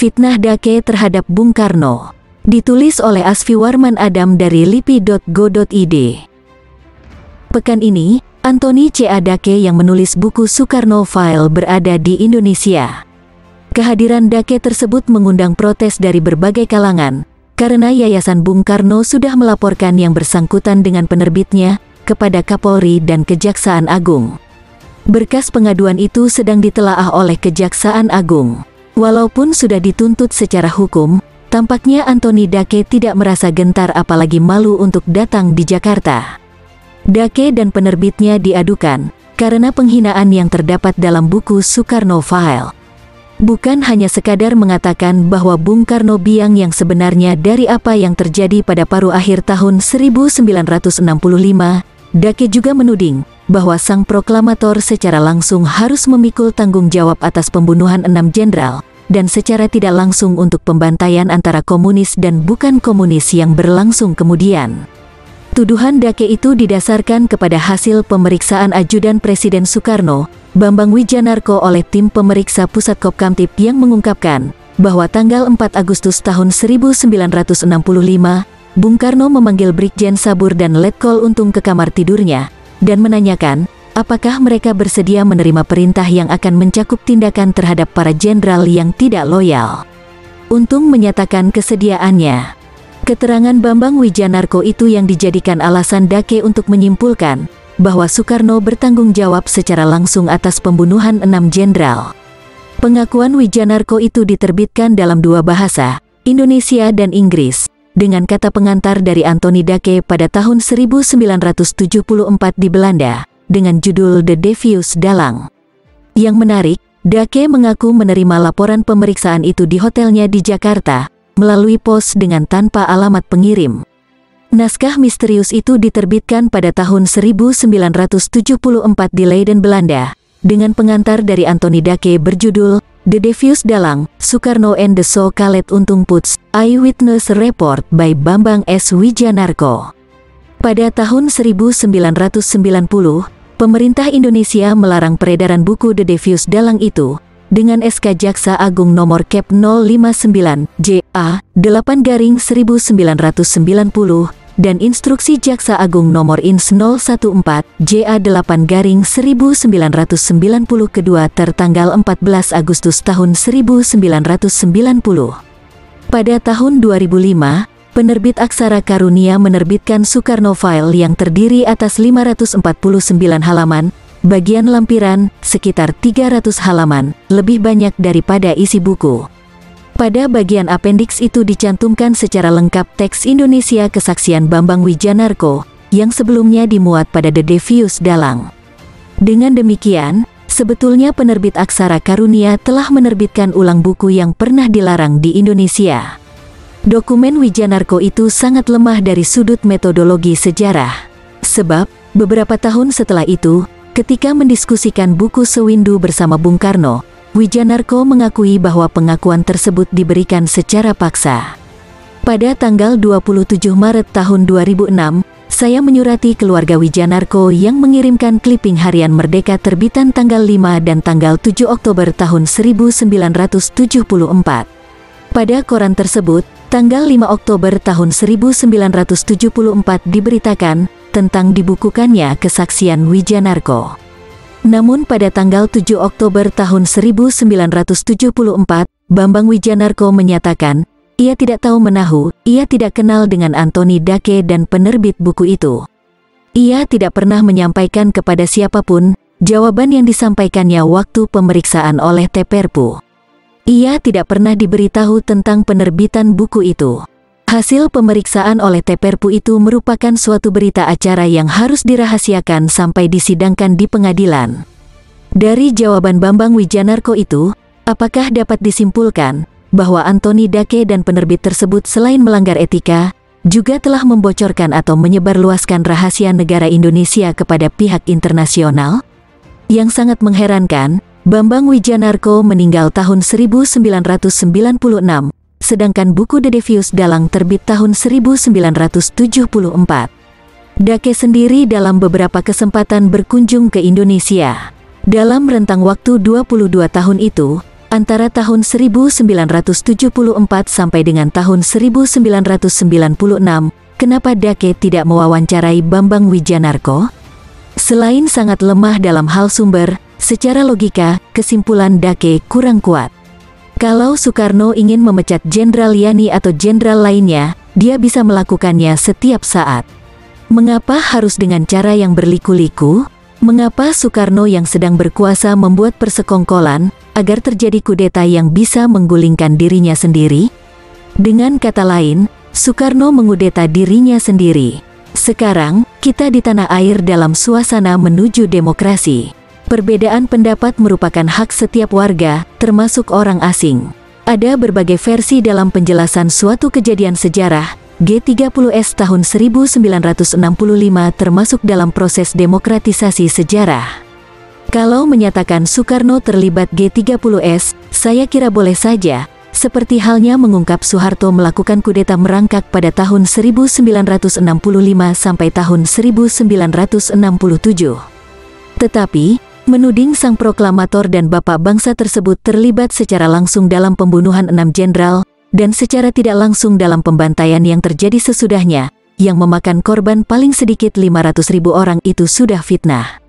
Fitnah Dake terhadap Bung Karno. Ditulis oleh Asfi Warman Adam dari lipi.go.id. Pekan ini, Anthony C. A. Dake yang menulis buku Soekarno File berada di Indonesia. Kehadiran Dake tersebut mengundang protes dari berbagai kalangan, karena Yayasan Bung Karno sudah melaporkan yang bersangkutan dengan penerbitnya kepada Kapolri dan Kejaksaan Agung. Berkas pengaduan itu sedang ditelaah oleh Kejaksaan Agung. Walaupun sudah dituntut secara hukum, tampaknya Anthony Dake tidak merasa gentar apalagi malu untuk datang di Jakarta. Dake dan penerbitnya diadukan karena penghinaan yang terdapat dalam buku Soekarno File. Bukan hanya sekadar mengatakan bahwa Bung Karno biang yang sebenarnya dari apa yang terjadi pada paruh akhir tahun 1965, Dake juga menuding bahwa sang proklamator secara langsung harus memikul tanggung jawab atas pembunuhan 6 jenderal, dan secara tidak langsung untuk pembantaian antara komunis dan bukan komunis yang berlangsung kemudian. Tuduhan Dake itu didasarkan kepada hasil pemeriksaan ajudan Presiden Soekarno, Bambang Wijanarko oleh tim pemeriksa Pusat Kopkamtib yang mengungkapkan bahwa tanggal 4 Agustus tahun 1965, Bung Karno memanggil Brigjen Sabur dan Letkol Untung ke kamar tidurnya, dan menanyakan apakah mereka bersedia menerima perintah yang akan mencakup tindakan terhadap para jenderal yang tidak loyal. Untung menyatakan kesediaannya. Keterangan Bambang Wijanarko itu yang dijadikan alasan Dake untuk menyimpulkan bahwa Soekarno bertanggung jawab secara langsung atas pembunuhan 6 jenderal. Pengakuan Wijanarko itu diterbitkan dalam 2 bahasa, Indonesia dan Inggris, dengan kata pengantar dari Anthony Dake pada tahun 1974 di Belanda, dengan judul The Devious Dalang. Yang menarik, Dake mengaku menerima laporan pemeriksaan itu di hotelnya di Jakarta, melalui pos dengan tanpa alamat pengirim. Naskah misterius itu diterbitkan pada tahun 1974 di Leiden, Belanda, dengan pengantar dari Anthony Dake berjudul The Devious Dalang, Soekarno and the So-Called Untung Puts, Eyewitness Report by Bambang S. Wijanarko. Pada tahun 1990, pemerintah Indonesia melarang peredaran buku The Devious Dalang itu, dengan SK Jaksa Agung nomor Kep 059, JA, 8/1990, dan Instruksi Jaksa Agung nomor INS 014, JA 8/1990 kedua tertanggal 14 Agustus tahun 1990. Pada tahun 2005, penerbit Aksara Karunia menerbitkan Soekarno File yang terdiri atas 549 halaman, bagian lampiran, sekitar 300 halaman, lebih banyak daripada isi buku. Pada bagian apendiks itu dicantumkan secara lengkap teks Indonesia kesaksian Bambang Wijanarko, yang sebelumnya dimuat pada The Devious Dalang. Dengan demikian, sebetulnya penerbit Aksara Karunia telah menerbitkan ulang buku yang pernah dilarang di Indonesia. Dokumen Wijanarko itu sangat lemah dari sudut metodologi sejarah. Sebab, beberapa tahun setelah itu, ketika mendiskusikan buku Sewindu bersama Bung Karno, Wijanarko mengakui bahwa pengakuan tersebut diberikan secara paksa. Pada tanggal 27 Maret tahun 2006, saya menyurati keluarga Wijanarko yang mengirimkan kliping harian Merdeka terbitan tanggal 5 dan tanggal 7 Oktober tahun 1974. Pada koran tersebut, tanggal 5 Oktober tahun 1974 diberitakan tentang dibukukannya kesaksian Wijanarko. Namun pada tanggal 7 Oktober tahun 1974, Bambang Wijanarko menyatakan, ia tidak tahu menahu, ia tidak kenal dengan Anthony Dake dan penerbit buku itu. Ia tidak pernah menyampaikan kepada siapapun jawaban yang disampaikannya waktu pemeriksaan oleh TPRPU. Ia tidak pernah diberitahu tentang penerbitan buku itu. Hasil pemeriksaan oleh TPRPU itu merupakan suatu berita acara yang harus dirahasiakan sampai disidangkan di pengadilan. Dari jawaban Bambang Wijanarko itu, apakah dapat disimpulkan bahwa Anthony Dake dan penerbit tersebut selain melanggar etika, juga telah membocorkan atau menyebarluaskan rahasia negara Indonesia kepada pihak internasional? Yang sangat mengherankan, Bambang Wijanarko meninggal tahun 1996, sedangkan buku The Devious Dalang terbit tahun 1974. Dake sendiri dalam beberapa kesempatan berkunjung ke Indonesia. Dalam rentang waktu 22 tahun itu, Antara tahun 1974 sampai dengan tahun 1996, kenapa Dake tidak mewawancarai Bambang Wijanarko? Selain sangat lemah dalam hal sumber, secara logika, kesimpulan Dake kurang kuat. Kalau Soekarno ingin memecat Jenderal Yani atau jenderal lainnya, dia bisa melakukannya setiap saat. Mengapa harus dengan cara yang berliku-liku? Mengapa Soekarno yang sedang berkuasa membuat persekongkolan agar terjadi kudeta yang bisa menggulingkan dirinya sendiri? Dengan kata lain, Soekarno mengudeta dirinya sendiri. Sekarang, kita di tanah air dalam suasana menuju demokrasi. Perbedaan pendapat merupakan hak setiap warga, termasuk orang asing. Ada berbagai versi dalam penjelasan suatu kejadian sejarah, G30S tahun 1965 termasuk dalam proses demokratisasi sejarah. Kalau menyatakan Soekarno terlibat G30S, saya kira boleh saja, seperti halnya mengungkap Soeharto melakukan kudeta merangkak pada tahun 1965 sampai tahun 1967. Tetapi, menuding sang proklamator dan bapak bangsa tersebut terlibat secara langsung dalam pembunuhan 6 jenderal, dan secara tidak langsung dalam pembantaian yang terjadi sesudahnya, yang memakan korban paling sedikit 500.000 orang itu sudah fitnah.